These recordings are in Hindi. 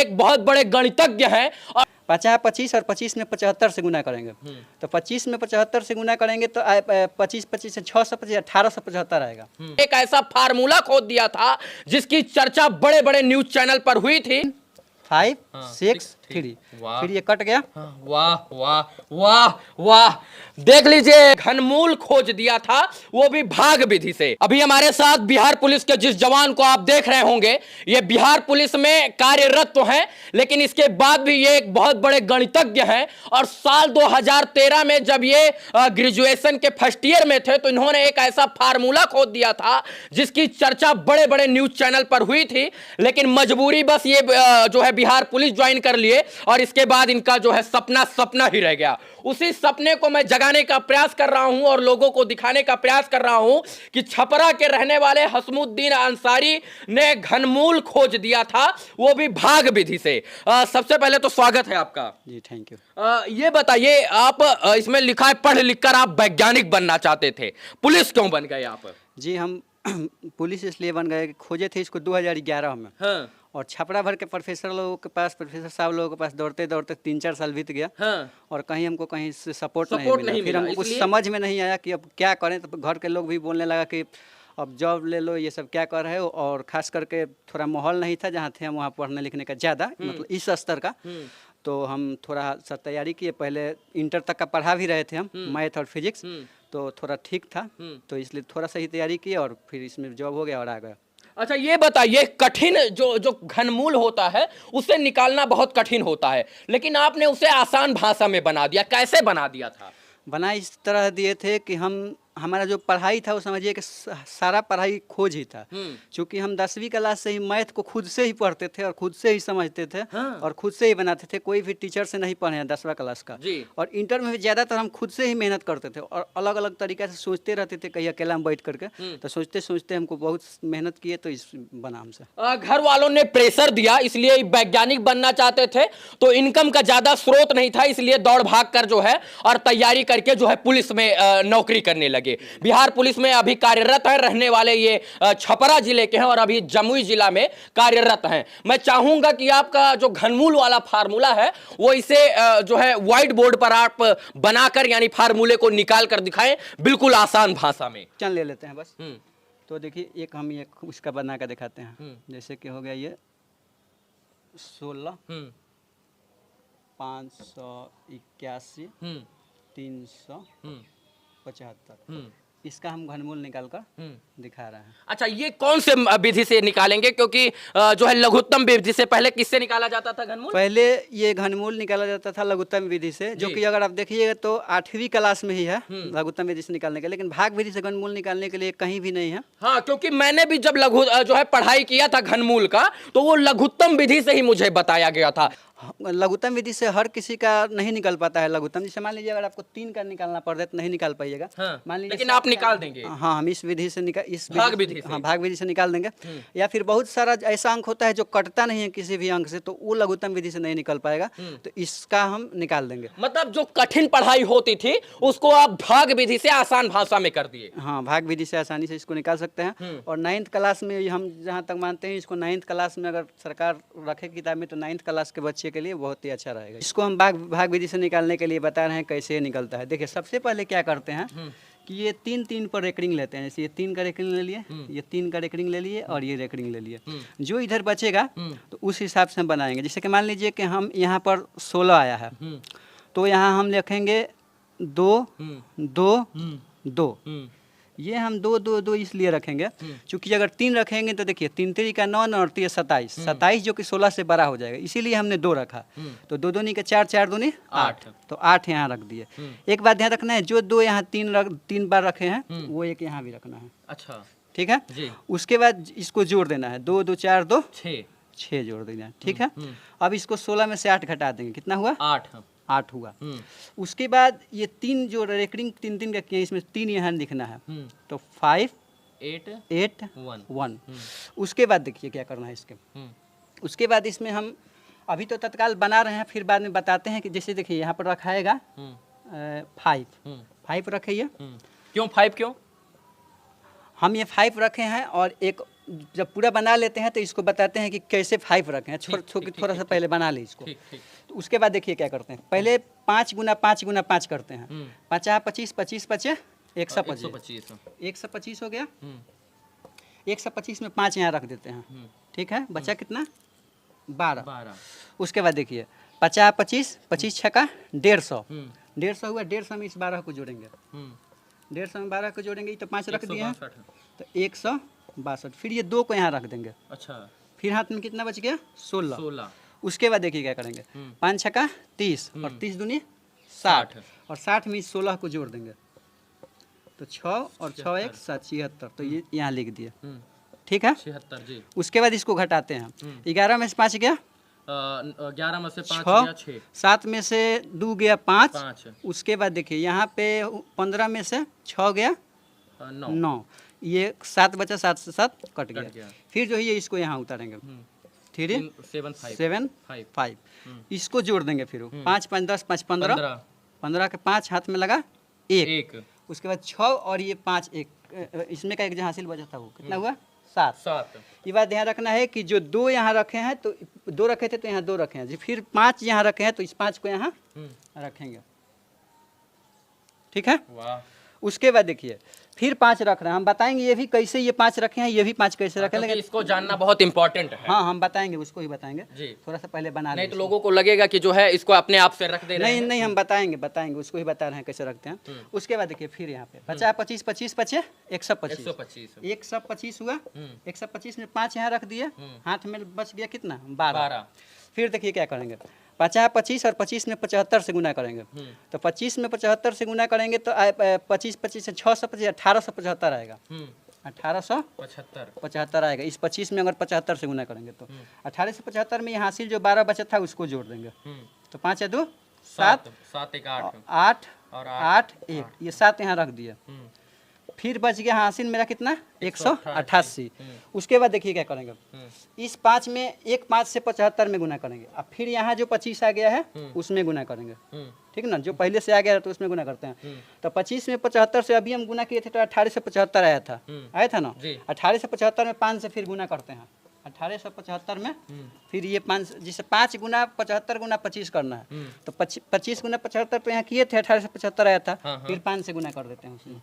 एक बहुत बड़े गणितज्ञ हैं। और 50 25 और 25 में 75 से गुना करेंगे तो 25 में 75 से गुना करेंगे तो 25 25 से 625 1875 आएगा। एक ऐसा फार्मूला खोद दिया था जिसकी चर्चा बड़े बड़े न्यूज चैनल पर हुई थी। 5 6 3 फिर ये कट गया। वाह वाह वाह वाह, देख लीजिए घनमूल खोज दिया था, वो भी भाग विधि से। अभी हमारे साथ बिहार पुलिस के जिस जवान को आप देख रहे होंगे, ये बिहार पुलिस में कार्यरत तो हैं, लेकिन इसके बाद भी ये एक बहुत बड़े गणितज्ञ हैं। और साल 2013 में जब ये ग्रेजुएशन के फर्स्ट ईयर में थे तो इन्होंने एक ऐसा फार्मूला खोद दिया था जिसकी चर्चा बड़े बड़े न्यूज चैनल पर हुई थी, लेकिन मजबूरी बस ये जो है बिहार पुलिस ज्वाइन कर लिए और इसके बाद इनका जो है सपना सपना ही रह गया। उसी सपने को मैं जगाने का प्रयास कर रहा हूं और लोगों को दिखाने का प्रयास कर रहा हूं कि छपरा के रहने वाले हसमुद्दीन अंसारी ने घनमूल खोज दिया था, वो भी भाग विधि से। सबसे पहले तो स्वागत है आपका जी, थैंक यू। ये बताइए, आप इसमें लिखा है पढ़ लिखकर आप वैज्ञानिक बनना चाहते थे, पुलिस क्यों बन गए आप? जी, हम पुलिस इसलिए बन गए कि खोजे थे इसको 2011 में। हाँ। और छपरा भर के प्रोफेसर लोगों के पास, प्रोफेसर साहब लोगों के पास दौड़ते दौड़ते 3-4 साल बीत गया। हाँ। और कहीं हमको कहीं से सपोर्ट नहीं मिला। फिर हमको कुछ समझ में नहीं आया कि अब क्या करें। तो घर के लोग भी बोलने लगा कि अब जॉब ले लो, ये सब क्या कर रहे हो। और खास करके थोड़ा माहौल नहीं था जहाँ थे हम वहाँ पढ़ने लिखने का ज़्यादा, मतलब इस स्तर का। तो हम थोड़ा सा तैयारी किए, पहले इंटर तक का पढ़ा भी रहे थे हम, मैथ और फिजिक्स, तो थोड़ा ठीक था। तो इसलिए थोड़ा सा ही तैयारी किए और फिर इसमें जॉब हो गया और आ गया। अच्छा, ये बताइए, कठिन जो घनमूल होता है उसे निकालना बहुत कठिन होता है, लेकिन आपने उसे आसान भाषा में बना दिया, कैसे बना दिया था? बना इस तरह दिए थे कि हमारा जो पढ़ाई था वो समझिए कि सारा पढ़ाई खोज ही था। क्योंकि हम 10वीं क्लास से ही मैथ को खुद से ही पढ़ते थे और खुद से ही समझते थे। हाँ। और खुद से ही बनाते थे, कोई भी टीचर से नहीं पढ़े हैं 10वां क्लास का जी। और इंटर में भी ज़्यादातर हम खुद से ही मेहनत करते थे और अलग अलग तरीक़े से सोचते रहते थे, कहीं अकेला में बैठ करके। तो सोचते सोचते हमको बहुत मेहनत किए तो इस बना हमसे। घर वालों ने प्रेशर दिया, इसलिए वैज्ञानिक बनना चाहते थे, तो इनकम का ज़्यादा स्रोत नहीं था, इसलिए दौड़ भाग कर जो है और तैयारी करके जो है पुलिस में नौकरी करने लगे। बिहार पुलिस में अभी कार्यरत है, रहने वाले ये छपरा जिले के हैं और अभी जमुई जिला में कार्यरत हैं। मैं चाहूंगा कि आपका जो घनमूल वाला फार्मूला है वो इसे जो है व्हाइट बोर्ड पर आप बनाकर, यानी फार्मूले को निकाल कर दिखाएं बिल्कुल आसान भाषा में। चल ले लेते हैं बस। तो देखिए, एक हम ये उसका बना कर दिखाते हैं। जैसे कि हो गया ये 16 581 375। इसका हम घनमूल निकाल कर दिखा रहे हैं। अच्छा, ये कौन से विधि से निकालेंगे? क्योंकि जो है लघुत्तम विधि से पहले किससे निकाला जाता था घनमूल? पहले ये घनमूल निकाला जाता था लघुत्तम विधि से, जो कि अगर आप देखिएगा तो 8वीं क्लास में ही है लघुत्तम विधि से निकालने के, लेकिन भाग विधि से घनमूल निकालने के लिए कहीं भी नहीं है। हाँ, क्योंकि मैंने भी जब जो है पढ़ाई किया था घनमूल का, तो वो लघुत्तम विधि से ही मुझे बताया गया था। लघुत्तम विधि से हर किसी का नहीं निकल पाता है लघुत्तम। जैसे मान लीजिए अगर आपको 3 का निकालना पड़ जाए तो नहीं निकाल पाइएगा। हाँ, मान लीजिए, लेकिन आप निकाल देंगे। हाँ, हम इस विधि से भाग विधि से निकाल देंगे। या फिर बहुत सारा ऐसा अंक होता है जो कटता नहीं है किसी भी अंक से, तो वो लघुत्तम विधि से नहीं निकल पाएगा, तो इसका हम निकाल देंगे। मतलब जो कठिन पढ़ाई होती थी उसको आप भाग विधि से आसान भाषा में कर दिए। हाँ, भाग विधि से आसानी से इसको निकाल सकते हैं। और 9th क्लास में हम जहाँ तक मानते हैं, इसको 9th क्लास में अगर सरकार रखे किताब में तो 9th क्लास के बच्चे के लिए बहुत ही अच्छा रहेगा। इसको हम भाग विधि से निकालने के लिए बता रहे हैं कैसे निकलता है। देखिए, सबसे पहले क्या करते हैं कि ये 3 पर रेकरिंग लेते हैं। जैसे ये 3 का रेकरिंग ले लिए, ये 3 का रेकरिंग ले लिए और ये रेकरिंग ले लिए। जो इधर बचेगा तो उस हिसाब से हम बनाएंगे। जैसे कि मान लीजिए कि हम यहाँ पर 16 आया है, तो यहाँ हम लिखेंगे 2 2 2। ये हम 2 2 2 इसलिए रखेंगे क्योंकि अगर 3 रखेंगे तो देखिए 3 3 का 9 और 3 27 27 जो कि 16 से बड़ा हो जाएगा, इसीलिए हमने 2 रखा। तो 2 दूनी का 4 4 दूनी 8, तो 8 यहाँ रख दिए। एक बात ध्यान रखना है, जो 2 यहाँ 3 बार रखे हैं वो एक यहाँ भी रखना है। अच्छा, ठीक है जी। उसके बाद इसको जोड़ देना है, 2 2 4 2 6 जोड़ देना है। ठीक है, अब इसको 16 में से 8 घटा देंगे, कितना हुआ? 8 हुआ। उसके बाद ये 3 जो रेकरिंग 3 3 का किए, इसमें 3 यहाँ लिखना है, तो 5 8 1। उसके बाद देखिए क्या करना है इसके। उसके बाद इसमें हम अभी तो तत्काल बना रहे हैं, फिर बाद में बताते हैं कि जैसे देखिए यहाँ पर रखाएगा 5 रखिए। क्यों 5? क्यों हम ये 5 रखे हैं और एक जब पूरा बना लेते हैं तो इसको बताते हैं कि कैसे 5 रखें। थोड़ा सा पहले बना ले इसको। तो उसके बाद देखिए क्या करते हैं, पहले 5 गुना 5 गुना 5 करते हैं। 50 25 25 25 125 125 हो गया। 125 में 5 यहाँ रख देते हैं, ठीक है। बचा कितना, 12। उसके बाद देखिए 50 25 25 छक्का 150, 150 हुआ। 150 में इस 12 को जोड़ेंगे, 150 में 12 को जोड़ेंगे तो 5 रख दिए हैं, तो 162। फिर ये 2 को यहाँ रख देंगे। अच्छा, फिर हाथ में कितना बच गया, 16। उसके बाद देखिए क्या करेंगे, 5 छक्का 30 और 30 दूनी 60, और 60 में इस 16 को जोड़ देंगे, तो 6 और 6 1 7 76। तो ये यहाँ लिख दिए, ठीक है। 76 जी। उसके बाद इसको घटाते हैं, 11 में से 5 गया, 11 में से 5 गया 6, 7 में से 2 गया 5। उसके बाद देखिए यहाँ पे 15 में से 6 गया 9, ये 7 बचा, 7 से 7 कट गया। फिर जो है ये इसको यहाँ उतारेंगे, 3 7 5, इसको जोड़ देंगे। फिर 5 5 10 5 15, 15 के 5 हाथ में लगा 1। उसके बाद 6 और ये 5 1, इसमें का एक जो हासिल बचा था वो कितना हुआ, 7। ये बात ध्यान रखना है कि जो 2 यहाँ रखे हैं तो 2 रखे थे तो यहाँ 2 रखे हैं, फिर 5 यहाँ रखे हैं तो इस 5 को यहाँ रखेंगे, ठीक है। उसके बाद देखिए फिर 5 रख रहे हैं, हम बताएंगे ये भी कैसे ये 5 रखे हैं, ये भी 5 कैसे रखे हैं, लेकिन इसको जानना बहुत इंपॉर्टेंट है। हाँ हम बताएंगे, उसको ही बताएंगे जी। थोड़ा सा पहले बना नहीं तो लोगों को लगेगा कि जो है इसको अपने आप से रख दे रहे हैं। नहीं हम बताएंगे उसको ही बता रहे हैं कैसे रखते हैं। उसके बाद देखिए फिर यहाँ पे 50 25 25 25 125, 125 हुआ। 125 में 5 यहाँ रख दिए, हाथ में बच गया कितना, 12। फिर देखिए क्या करेंगे, 50 25 और 25 में 75 से गुना करेंगे, तो 25 में 75 से गुना करेंगे तो 25 25 से 625 1875 आएगा, 1875 आएगा। इस 25 में अगर 75 से गुना करेंगे तो 1875 में यहाँ हासिल जो 12 बचा था उसको जोड़ देंगे, तो 5 या 2 7 7 1 8 और 8 1, ये 7 यहाँ रख दिया। फिर बच गया हासिल मेरा कितना, 188। उसके बाद देखिए क्या करेंगे, इस 5 में एक 5 से 75 में गुना करेंगे, अब फिर यहाँ जो 25 आ गया है उसमें गुना करेंगे, ठीक ना। जो पहले से आ गया तो उसमें गुना करते हैं, तो 25 में 75 से अभी हम गुना किए थे तो 1875 आया था ना। 1875 में 5 से फिर गुना करते हैं, 1875 में फिर ये 5 जिसे 5 गुना 75 गुना 25 करना है, तो 25 गुना 75 तो यहाँ किए थे, 1875 आया था, फिर 5 से गुना कर देते हैं उसमें।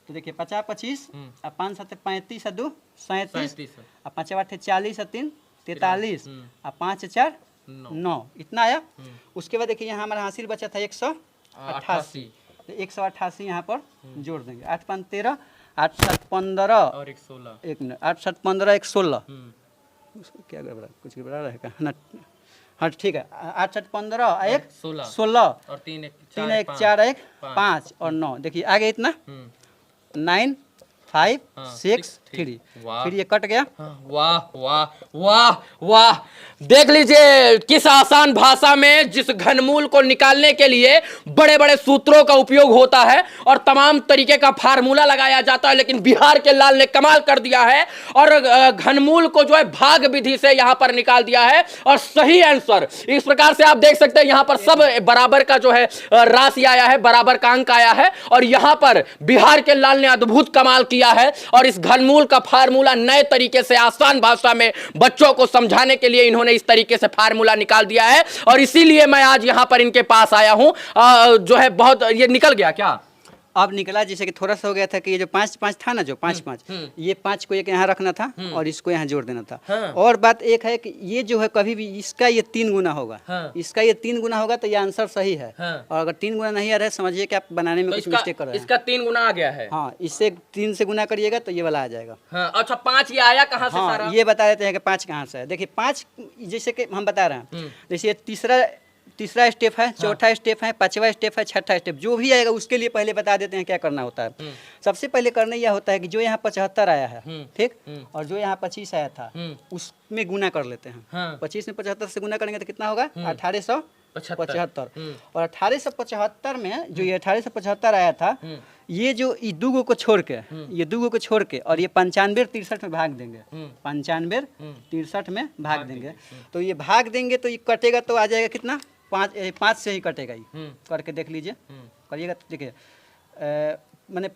तो देखिए 50 25 और 5 7 35 और 2 37 और 5 8 40 और 3 43 और 5 4 9, इतना आया। उसके बाद देखिए यहाँ हमारा हासिल बचा था 188, तो 188 यहाँ पर जोड़ देंगे। 8 5 13 8 7 15 और 1 16, 1 मिनट, 8 7 15 1 16, क्या गड़बड़ा, कुछ गड़बड़ा रहेगा ना। हाँ ठीक है, 8 7 15 1 16 और 3 1 4 1 5 और 9, देखिए आगे इतना 9 5 6 3, फिर ये कट गया। वाह वाह वाह वाह, देख लीजिए किस आसान भाषा में जिस घनमूल को निकालने के लिए बड़े बड़े सूत्रों का उपयोग होता है और तमाम तरीके का फार्मूला लगाया जाता है, लेकिन बिहार के लाल ने कमाल कर दिया है और घनमूल को जो है भाग विधि से यहां पर निकाल दिया है और सही आंसर इस प्रकार से आप देख सकते हैं। यहां पर सब बराबर का जो है राशि आया है, बराबर का अंक आया है और यहां पर बिहार के लाल ने अद्भुत कमाल किया है और इस घनमूल का फार्मूला नए तरीके से आसान भाषा में बच्चों को समझाने के लिए इन्होंने इस तरीके से फार्मूला निकाल दिया है और इसीलिए मैं आज यहां पर इनके पास आया हूं। जो है बहुत ये निकल गया क्या, अब निकला जैसे कि थोड़ा सा हो गया था कि ये जो 5 5 था ना, जो 5 5 ये 5 को एक यहाँ रखना था और इसको यहाँ जोड़ देना था। और बात एक है कि ये जो है कभी भी इसका ये 3 गुना होगा, इसका ये 3 गुना होगा तो ये आंसर सही है। और अगर 3 गुना नहीं आ रहा है समझिए कि आप बनाने में कुछ मिस्टेक कर रहे हैं। इसका 3 गुना आ गया है। हाँ, इससे 3 से गुना करिएगा तो ये वाला आ जाएगा। अच्छा 5 ये आया कहाँ से सारा? ये बता देते हैं कि 5 कहाँ से है। देखिए 5 जैसे कि हम बता रहे हैं, जैसे तीसरा स्टेप है, चौथा स्टेप है, 5वां स्टेप है, 6ठा स्टेप, जो भी आएगा उसके लिए पहले बता देते हैं क्या करना होता है। सबसे पहले करना यह होता है कि जो यहाँ 75 आया है, ठीक, और जो यहाँ 25 आया था उसमें गुना कर लेते हैं। 25 में 75 से गुना करेंगे तो कितना होगा, 1875। और 1875 में जो ये 1875 आया था, ये जो दूगो को छोड़ के, ये दूगो को छोड़ के और ये 95 63 में भाग देंगे, 95 63 में भाग देंगे, तो ये भाग देंगे तो ये कटेगा तो आ जाएगा कितना, 5 से ही कटेगा। ये करके देख लीजिए, करिएगा तो देखिए मैंने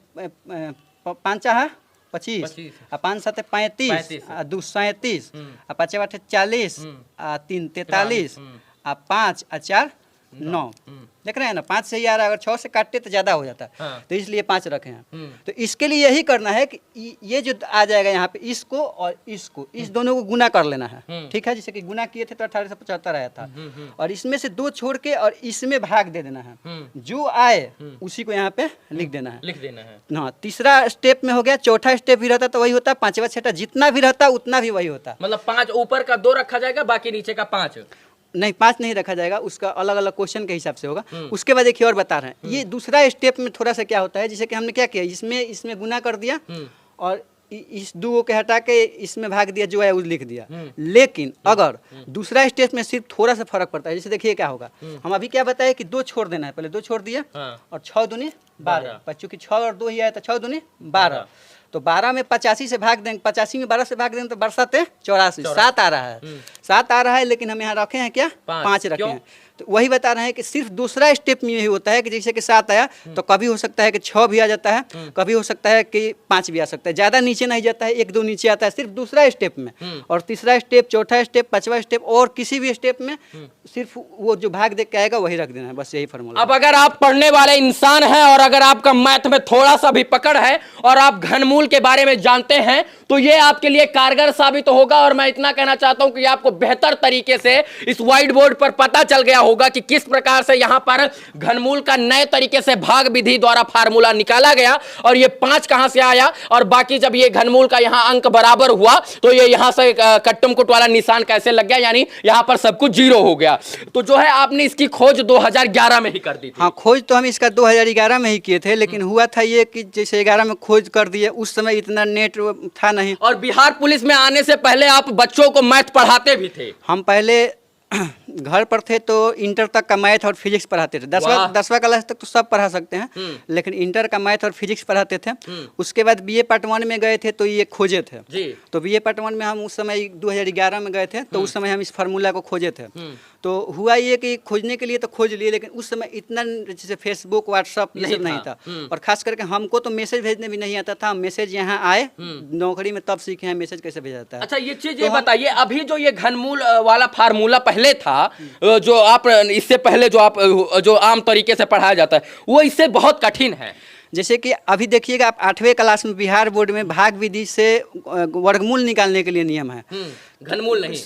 5 है 25, 25, आ 5 7 35, 35, आ 2 37, आ 5 8 40, आ 3 43, आ 5 आ 4 9। देख रहे हैं ना, 5 से ही आ रहा है, अगर 6 से काटते तो ज़्यादा हो जाता, हाँ। तो इसलिए 5 रखे हैं। तो इसके लिए यही करना है कि ये जो आ जाएगा यहाँ पे, इसको और इसको, इस दोनों को गुना कर लेना है, ठीक है। जैसे कि गुना किए थे तो 1875 आया था, और इसमें से 2 छोड़ के और इसमें भाग दे देना है, जो आए उसी को यहाँ पे लिख देना है। लिख देना है। हाँ, तीसरा स्टेप में हो गया। चौथा स्टेप भी रहता तो वही होता, पांचवा छठा जितना भी रहता उतना भी वही होता। मतलब 5 ऊपर का 2 रखा जाएगा, बाकी नीचे का 5 नहीं, 5 नहीं रखा जाएगा, उसका अलग अलग क्वेश्चन के हिसाब से होगा। उसके बाद देखिए और बता रहे हैं, ये दूसरा स्टेप में थोड़ा सा क्या होता है, जैसे कि हमने क्या किया, इसमें गुना कर दिया और इस 2 के हटा के इसमें भाग दिया, जो है वो लिख दिया। लेकिन अगर दूसरा स्टेप में सिर्फ थोड़ा सा फर्क पड़ता है, जैसे देखिए क्या होगा, हम अभी क्या बताए कि 2 छोड़ देना है, पहले 2 छोड़ दिया और 6 दूनी 12, पर चूंकि 6 और 2 ही आया तो 6 दूनी 12, तो 12 में 85 से भाग देंगे, 85 में 12 से भाग देंगे तो बरसात 84, 7 आ रहा है, 7 आ रहा है। लेकिन हम यहाँ रखे हैं क्या, 5 रखे हैं। तो वही बता रहे हैं कि सिर्फ दूसरा स्टेप में यही होता है कि जैसे कि 7 आया तो कभी हो सकता है कि 6 भी आ जाता है, कभी हो सकता है कि 5 भी आ सकता है, ज़्यादा नीचे नहीं जाता है, 1 2 नीचे आता है सिर्फ दूसरा स्टेप में। और तीसरा स्टेप, चौथा स्टेप, 5वां स्टेप और किसी भी स्टेप में सिर्फ वो जो भाग देख के आएगा वही रख देना है, बस यही फॉर्मूला। अब अगर आप पढ़ने वाले इंसान हैं और अगर आपका मैथ में थोड़ा सा भी पकड़ है और आप घनमूल के बारे में जानते हैं तो ये आपके लिए कारगर साबित होगा। और मैं इतना कहना चाहता हूं कि आपको बेहतर तरीके से इस व्हाइट बोर्ड पर पता चल गया होगा कि किस प्रकार से यहां पर घनमूल का नए तरीके से भाग विधि द्वारा फार्मूला निकाला गया और ये 5 कहां से आया, और बाकी जब ये घनमूल का यहां अंक बराबर हुआ तो ये यहां से कट्टुमकुट वाला निशान कैसे लग गया, यानी यहां पर सब कुछ 0 हो गया। तो जो है आपने इसकी खोज 2011 में ही कर दी थी। हाँ, खोज तो हम इसका 2011 में ही किए थे, लेकिन हुआ था ये कि जैसे 11 में खोज कर दिए, उस समय इतना नेट था नहीं। और बिहार पुलिस में आने से पहले आप बच्चों को मैथ पढ़ाते भी थे। हम पहले घर पर थे तो इंटर तक का मैथ और फिजिक्स पढ़ाते थे। 10वां क्लास तक तो सब पढ़ा सकते हैं, लेकिन इंटर का मैथ और फिजिक्स पढ़ाते थे। उसके बाद बीए पार्ट 1 में गए थे तो ये खोजे थे जी। तो बीए पार्ट 1 में हम उस समय 2011 में गए थे, तो उस समय हम इस फार्मूला को खोजे थे। तो हुआ ये कि खोजने के लिए तो खोज लिए, लेकिन उस समय इतना जैसे फेसबुक व्हाट्सअप ये सब नहीं था। और खास करके हमको तो मैसेज भेजने भी नहीं आता था। मैसेज यहाँ आए नौकरी में तब सीखे हैं मैसेज कैसे भेजा जाता है। अच्छा, ये चीज ये बताइए, अभी जो ये घनमूल वाला फार्मूला पहले था, जो आप इससे पहले जो आम तरीके से पढ़ाया जाता है, वो इससे बहुत कठिन है। जैसे कि अभी देखिएगा, आप 8वें क्लास में बिहार बोर्ड में भाग विधि से वर्गमूल निकालने के लिए नियम है, घनमूल नहीं।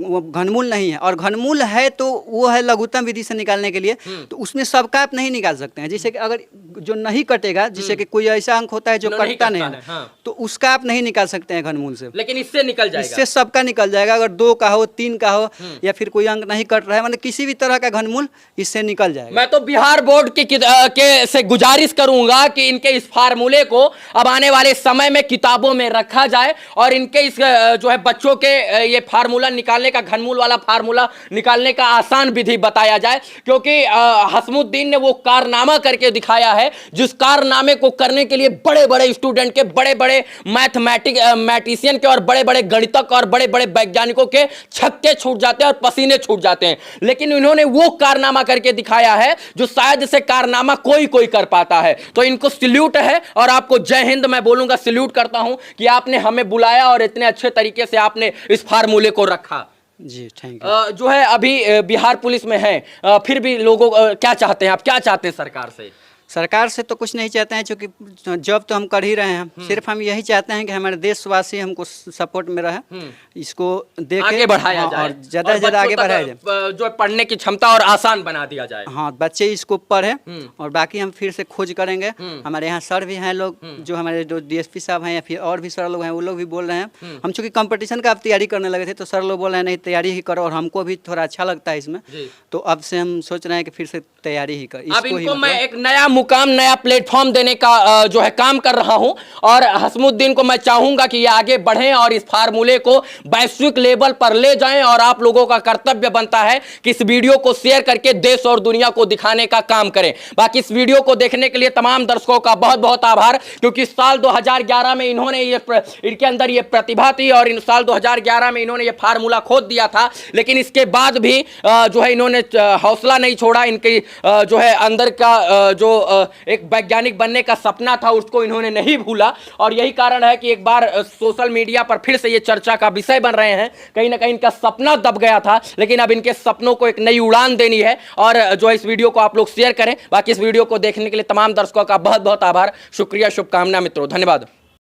वो घनमूल नहीं है। और घनमूल है तो वो है लघुत्तम विधि से निकालने के लिए, तो उसमें सबका आप नहीं निकाल सकते हैं। जैसे कि अगर जो नहीं कटेगा, जैसे कि कोई ऐसा अंक होता है जो कटता नहीं है, हाँ। तो उसका आप नहीं निकाल सकते हैं घनमूल से। लेकिन इससे निकल जाएगा, इससे सबका निकल जाएगा। अगर 2 का हो, 3 का हो, या फिर कोई अंक नहीं कट रहा है, मतलब किसी भी तरह का घनमूल इससे निकल जाएगा। मैं तो बिहार बोर्ड के से गुजारिश करूंगा कि इनके इस फार्मूले को अब आने वाले समय में किताबों में रखा जाए और इनके इस जो है बच्चों के ये फार्मूला निकालने का, घनमूल वाला फार्मूला निकालने का आसान विधि बताया जाए। क्योंकि हसमुद्दीन ने वो कारनामा करके दिखाया है, जिस कारनामे को करने के लिए बड़े बड़े स्टूडेंट के, बड़े बड़े मैथमेटिशियन के और बड़े बड़े गणितज्ञ और बड़े बड़े वैज्ञानिकों के छक्के छूट जाते हैं और पसीने छूट जाते हैं। लेकिन इन्होंने वो कारनामा करके दिखाया है जो शायद से कारनामा कोई कर पाता है। तो इनको सल्यूट है और आपको जय हिंद मैं बोलूंगा, सल्यूट करता हूं कि आपने हमें बुलाया और इतने अच्छे तरीके से आपने इस फार्मूले को रखा। जी, थैंक यू। जो है अभी बिहार पुलिस में है, फिर भी लोगों क्या चाहते हैं, आप क्या चाहते हैं सरकार से? सरकार से तो कुछ नहीं चाहते हैं, क्योंकि जॉब तो हम कर ही रहे हैं। सिर्फ हम यही चाहते हैं कि हमारे देशवासी हमको सपोर्ट में रहे, इसको देखें, आगे बढ़ाया जाए और ज़्यादा से ज़्यादा आगे बढ़ाया जाए, जो पढ़ने की क्षमता और आसान बना दिया जाए। हाँ, बच्चे इसको पढ़े और बाकी हम फिर से खोज करेंगे। हमारे यहाँ सर भी हैं लोग, जो हमारे जो DSP साहब हैं या फिर और भी सर लोग हैं, वो लोग भी बोल रहे हैं। हम चूँकि कंपटीशन का आप तैयारी करने लगे थे तो सर लोग बोल रहे हैं नहीं, तैयारी ही करो, और हमको भी थोड़ा अच्छा लगता है इसमें, तो अब से हम सोच रहे हैं कि फिर से तैयारी ही कर। अब इनको मैं एक नया मुकाम, नया प्लेटफॉर्म देने का जो है काम कर रहा हूं, और हसमुद्दीन को मैं चाहूंगा कि ये आगे बढ़ें और इस फार्मूले को वैश्विक लेवल पर ले जाएं। और आप लोगों का कर्तव्य बनता है कि इस वीडियो को शेयर करके देश और दुनिया को दिखाने का काम करें। बाकी इस वीडियो को देखने के लिए तमाम दर्शकों का बहुत बहुत आभार, क्योंकि साल 2011 में इन्होंने इनके अंदर ये प्रतिभा थी और इन साल 2011 में इन्होंने ये फार्मूला खोद दिया था। लेकिन इसके बाद भी जो है इन्होंने हौसला नहीं छोड़ा, इनकी जो है अंदर का जो एक वैज्ञानिक बनने का सपना था उसको इन्होंने नहीं भूला, और यही कारण है कि एक बार सोशल मीडिया पर फिर से ये चर्चा का विषय बन रहे हैं। कहीं ना कहीं इनका सपना दब गया था, लेकिन अब इनके सपनों को एक नई उड़ान देनी है। और जो इस वीडियो को आप लोग शेयर करें। बाकी इस वीडियो को देखने के लिए तमाम दर्शकों का बहुत बहुत आभार, शुक्रिया, शुभकामना मित्रों, धन्यवाद।